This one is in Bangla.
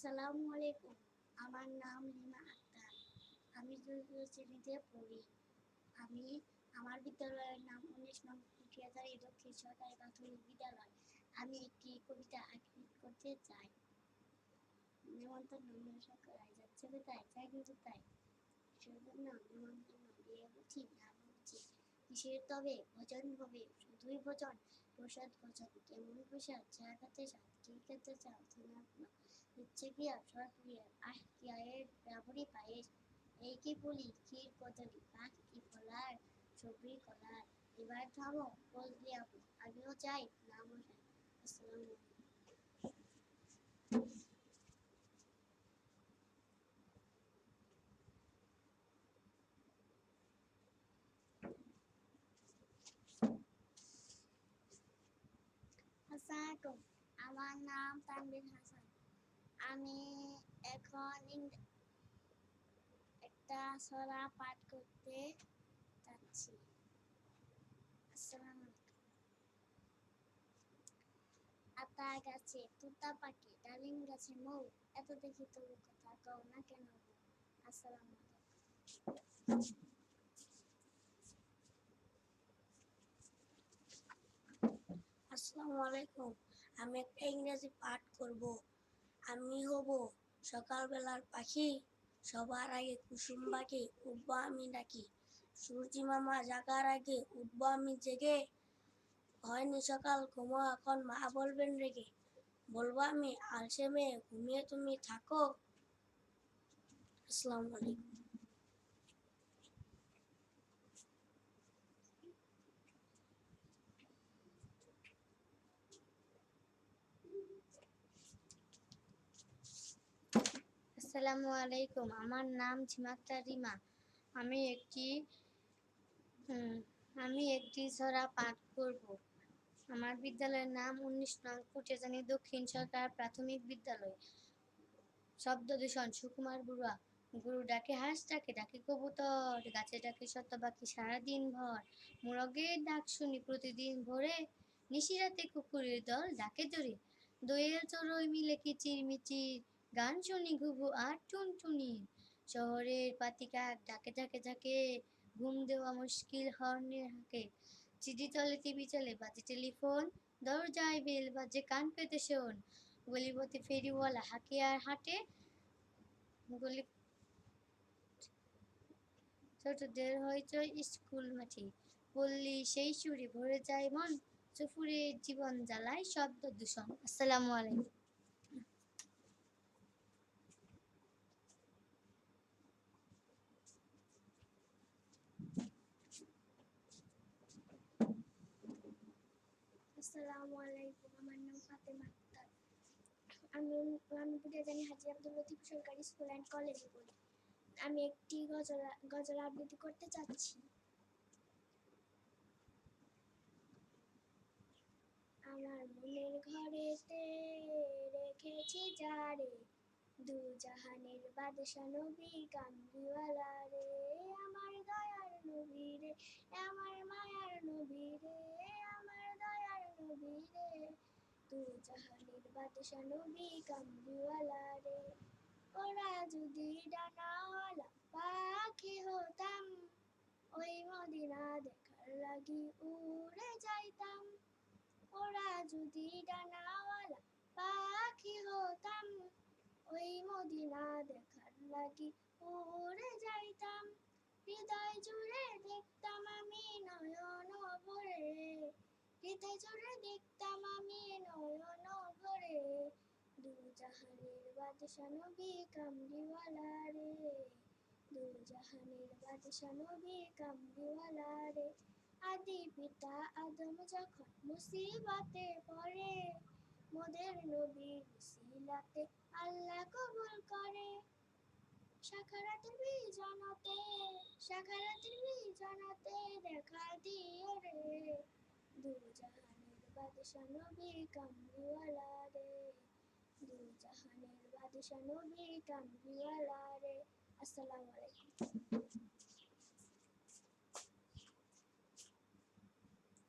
আসসালামু আলাইকুম। আমার নাম লিমা আক্তার। আমি ২য় শ্রেণীতে পড়ি। আমি আমার বিদ্যালয়ের নাম ১৯ নং কুঠিয়াছড়ি দক্ষিণ সরকারি প্রাথমিক বিদ্যালয়। আমি একটি কবিতা আবৃত্তি করতে চাই। নেমন্তন্ন নেশা করায় যাচ্ছে কোথায়, চাকরি কোথায়? সেজন্য নেমন্তন্ন দিয়ে বুঝি না বুঝি কিসের তবে ভজন হবে, শুধুই ভজন, প্রসাদ ভজন, কেমন প্রসাদ, চা খেতে স্বাদ, কি খেতে চাও তোমার ইচ্ছে কি আর সরপুরিয়ার, আহ কি আয়ের রাবড়ি পায়েস, এই কি পুলি ক্ষীর কদলি, পাখ কি ফলার সবরি কলার। এবার থামো বললি আপু, আমিও চাই না মশাই। আসসালামু আলাইকুম। আমার নাম তানভীর হাসান। আমি এখন একটা ছড়া পাঠ করতে যাচ্ছি। আসসালামু আলাইকুম। আতা গাছে তুতা পাখি, ডালিম গাছে মৌ, এত দেখি তবু কথা কও না কেন বউ? আসসালামু আলাইকুম। আসসালামু আলাইকুম। আমি একটা ইংরেজি পাঠ করব। আমি হব সকালবেলার পাখি, সবার আগে কুসুম পাখি, উঠবো আমি ডাকি। সূর্যি মামা জাগার আগে উঠবো আমি জেগে, হয়নি সকাল ঘুমো এখন মা বলবেন রেগে, বলবো আমি আলসে মেয়ে ঘুমিয়ে তুমি থাকো। আসসালামু আলাইকুম। আসসালামু আলাইকুম। আমার নাম ঝিমাক্তা রিমা। আমি একটি আমি একটি ছড়া পাঠ করব। আমার বিদ্যালয়ের নাম ১৯ নং কুঠিয়াছড়ি দক্ষিণ সরকার প্রাথমিক বিদ্যালয়। শব্দ দূষণ সুকুমার বড়ুয়া। গরু ডাকে হাঁস ডাকে, ডাকে কবুতর, গাছে ডাকে শতপাখি সারাদিন ভর। মোরগের ডাক শুনি প্রতিদিন ভোরে, নিশিরাতে কুকুরের দল ডাকে জোরে। দোয়েল চড়ুই মিলে কিচির মিচির, গান শুনি ঘুঘু আর টুনটুনি। শহরের পাতি কাক ডাকে ডাকে ডাকে, ঘুম দেওয়া মুশকিল হর্নের হাঁকে। চিঠি চলে টিভি চলে বাজে টেলিফোন, দরজায় বেল বাজে কান পেতে শোন। গলিপথে ফেরিওয়ালা হাঁকে আর হাঁটে, গলি ছোটদের হইচই স্কুল মাঠে। পল্লী সেই সুরে ভরে যায় মন, সফুরের জীবন জ্বালায় শব্দ দূষণ। আসসালামু আলাইকুম। আসসালামু আলাইকুম। আমার নাম ফাতেমা আক্তার। আমি আমি বুড়িয়াজানি হাজী আব্দুল লতিফ সরকারি স্কুল অ্যান্ড কলেজে পড়ি। আমি একটি গজল আবৃত্তি করতে চাচ্ছি। আমার মনের ঘরেতে রেখেছি যারে, দু জাহানের বাদশা নবী কামলিওয়ালা রে। আমার দয়ার নবী রে, আমার মায়ার নবী রে, আমার দয়ার নবী রে, দু জাহানের বাদশা নবী কামলিওয়ালা রে। ওরা যদি ডানাওয়ালা পাখি হতাম, ওই মদিনা দেখার লাগি উড়ে যাইতাম। ওরা যদি ডানাওয়ালা পাখি হতাম, ওই মদিনা দেখার লাগি উড়ে যাইতাম। হৃদয় জুড়ে দেখতাম আমি নয়ন ভরে, হৃদয় জুড়ে দেখতাম আমি নয়ন ভরে, দু জাহানের বাদশা নবী কামলিওয়ালা রে, দু জাহানের বাদশা নবী কামলিওয়ালা রে। আদি পিতা আদম যখন মুসিবতে পড়ে, মোদের নবীর উসিলাতে আল্লাহ কবুল করে। সাখারাতের বিজনতে, সাখারাতের বিজনতে দেখা দিও রে, দু জাহানের বাদশা নবী কামলিওয়ালা রে, দু জাহানের বাদশা নবী কামলিওয়ালা রে। আসসালামু আলাইকুম।